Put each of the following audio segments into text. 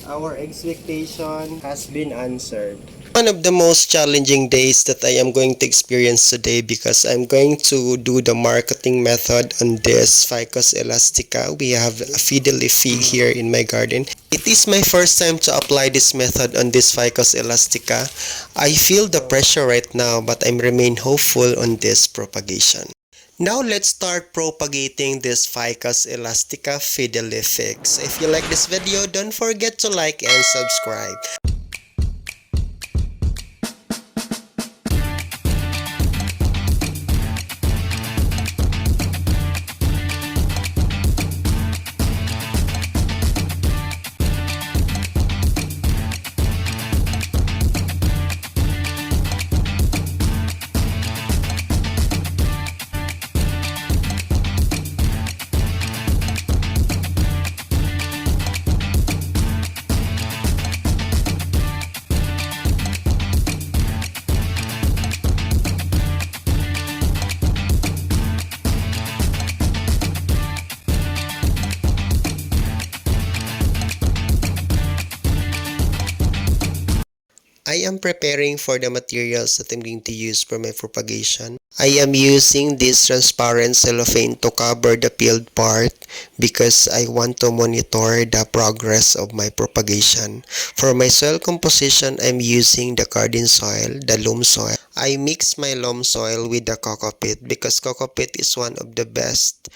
our expectation has been answered. One of the most challenging days that I am going to experience today because I'm going to do the marketing method on this Ficus elastica. We have a fiddly fig here in my garden. It is my first time to apply this method on this Ficus elastica. I feel the pressure right now but I remain hopeful on this propagation. Now let's start propagating this Ficus elastica fiddly figs. If you like this video, don't forget to like and subscribe. I am preparing for the materials that I'm going to use for my propagation. I am using this transparent cellophane to cover the peeled part because I want to monitor the progress of my propagation. For my soil composition, I'm using the garden soil, the loam soil. I mix my loam soil with the coco peat because coco peat is one of the best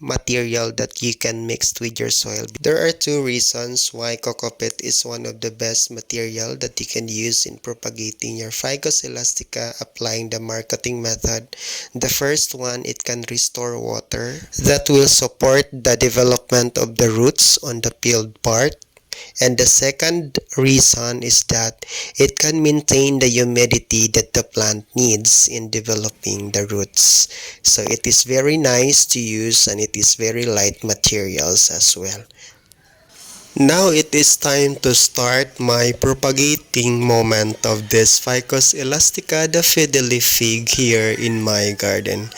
material that you can mix with your soil. There are two reasons why coco peat is one of the best material that you can use in propagating your Ficus elastica applying the marketing method. The first one, it can restore water that will support the development of the roots on the peeled part. And the second reason is that it can maintain the humidity that the plant needs in developing the roots. So it is very nice to use and it is very light materials as well. Now it is time to start my propagating moment of this Ficus elastica, the fiddly fig here in my garden.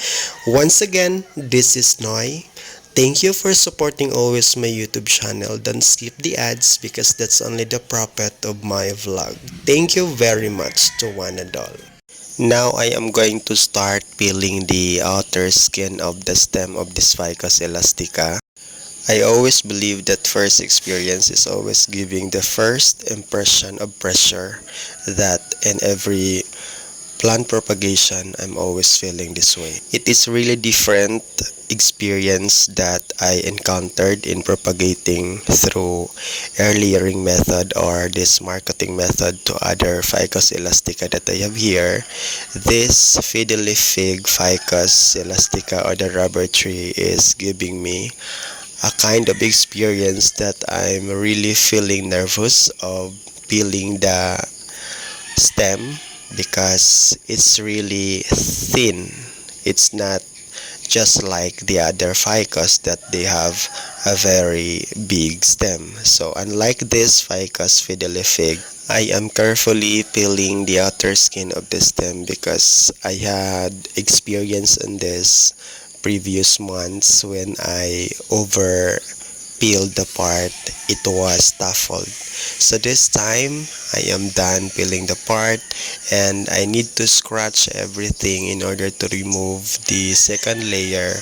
Once again, this is Noy. Thank you for supporting always my YouTube channel. Don't skip the ads because that's only the profit of my vlog. Thank you very much to one and all. Now I am going to start peeling the outer skin of the stem of this Ficus elastica. I always believe that first experience is always giving the first impression of pressure, that in every plant propagation I'm always feeling this way. It is really different experience that I encountered in propagating through air layering method or this marketing method to other Ficus elastica that I have here. This fiddly fig Ficus elastica or the rubber tree is giving me a kind of experience that I'm really feeling nervous of peeling the stem because it's really thin. It's not just like the other ficus that they have a very big stem. So unlike this Ficus fiddly fig, I am carefully peeling the outer skin of the stem because I had experience in this previous months when I over peeled the part, it was tufted. So this time I am done peeling the part and I need to scratch everything in order to remove the second layer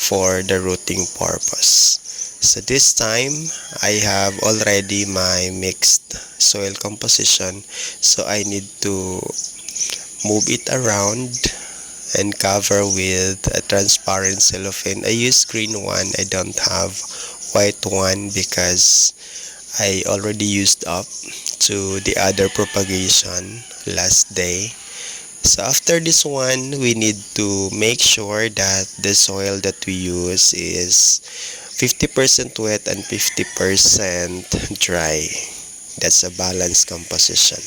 for the rooting purpose. So this time I have already my mixed soil composition, so I need to move it around and cover with a transparent cellophane. I use green one, I don't have white one because I already used up to the other propagation last day. So after this one, we need to make sure that the soil that we use is 50% wet and 50% dry. That's a balanced composition.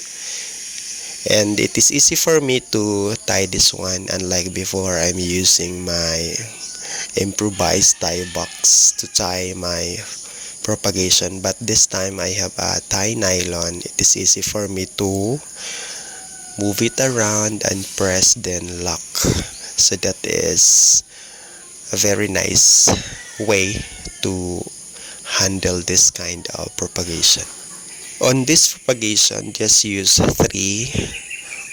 And it is easy for me to tie this one, unlike before I'm using my improvised tie box to tie my propagation, but this time I have a tie nylon. It is easy for me to move it around and press then lock. So that is a very nice way to handle this kind of propagation. On this propagation, just use 3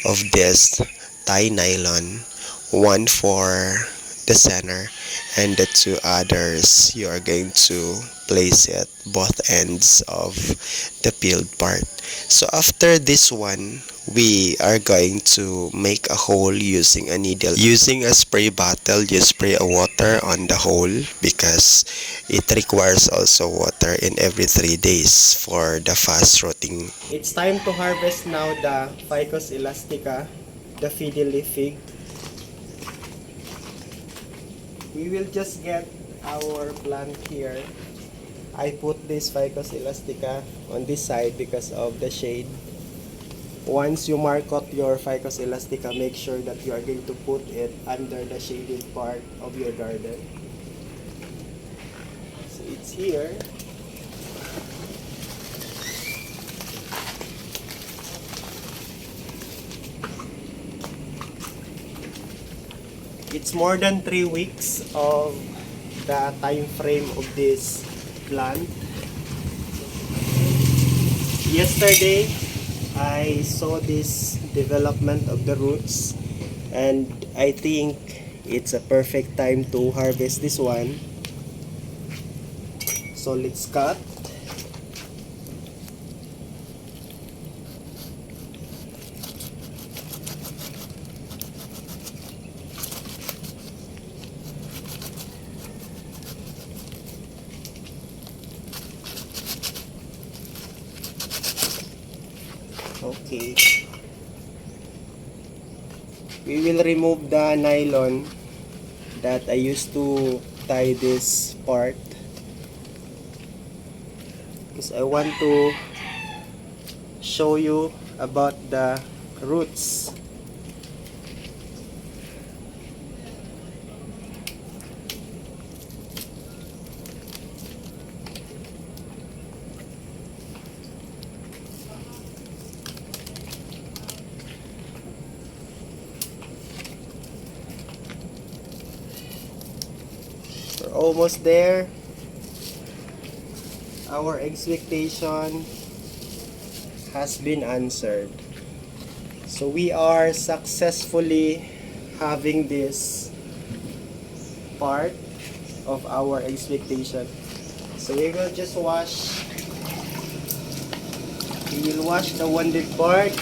of this tie nylon, one for the center and the 2 others you are going to place it both ends of the peeled part. So after this one, we are going to make a hole using a needle. Using a spray bottle, you spray a water on the hole because it requires also water in every 3 days for the fast rotting. It's time to harvest now the Ficus elastica, the fiddle fig. We will just get our plant here. I put this Ficus elastica on this side because of the shade. Once you mark out your Ficus elastica, make sure that you are going to put it under the shaded part of your garden. So it's here. It's more than 3 weeks of the time frame of this plant. Yesterday, I saw this development of the roots and I think it's a perfect time to harvest this one. So let's cut. Okay. We will remove the nylon that I used to tie this part because I want to show you about the roots. We're almost there. Our expectation has been answered. So we are successfully having this part of our expectation. So we will just wash. We will wash the wounded part.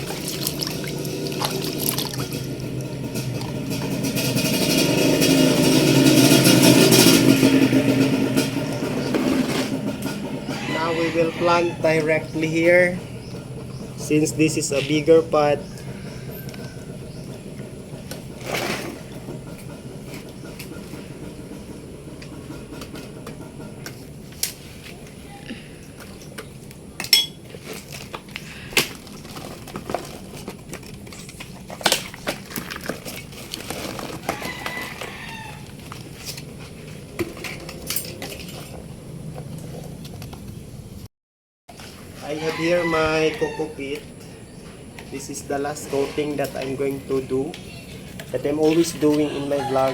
Now we will plant directly here since this is a bigger pot. I have here my coco peat. This is the last coating that I'm going to do, that I'm always doing in my vlog,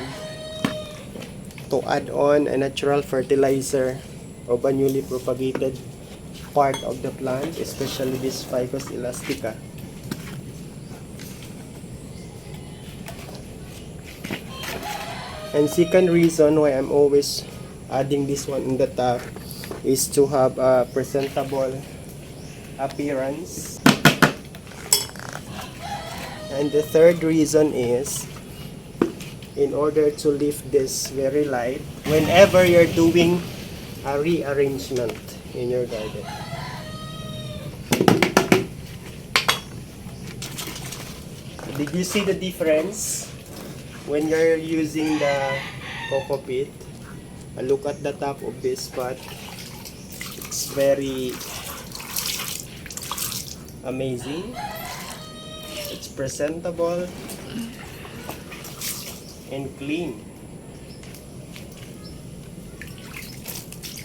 to add on a natural fertilizer of a newly propagated part of the plant, especially this Ficus elastica. And second reason why I'm always adding this one in the top is to have a presentable appearance. And the third reason is in order to lift this very light whenever you're doing a rearrangement in your garden. Did you see the difference when you're using the coco peat? Look at the top of this pot. It's very amazing. It's presentable and clean.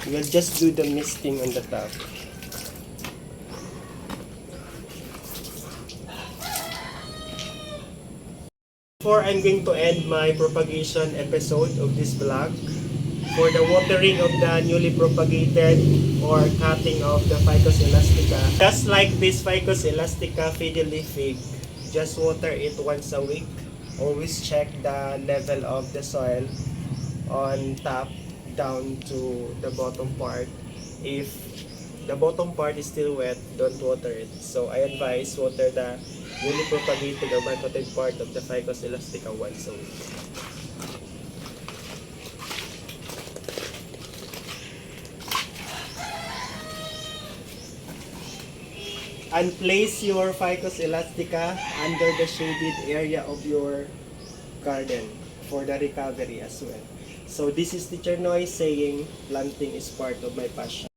We'll just do the misting on the top. Before I'm going to end my propagation episode of this vlog, for the watering of the newly propagated or cutting of the Ficus elastica. Just like this Ficus elastica fiddly fig, just water it once a week. Always check the level of the soil on top down to the bottom part. If the bottom part is still wet, don't water it. So I advise water the newly propagated or marketed part of the Ficus elastica once a week. And place your Ficus elastica under the shaded area of your garden for the recovery as well. So this is Teacher Noy saying planting is part of my passion.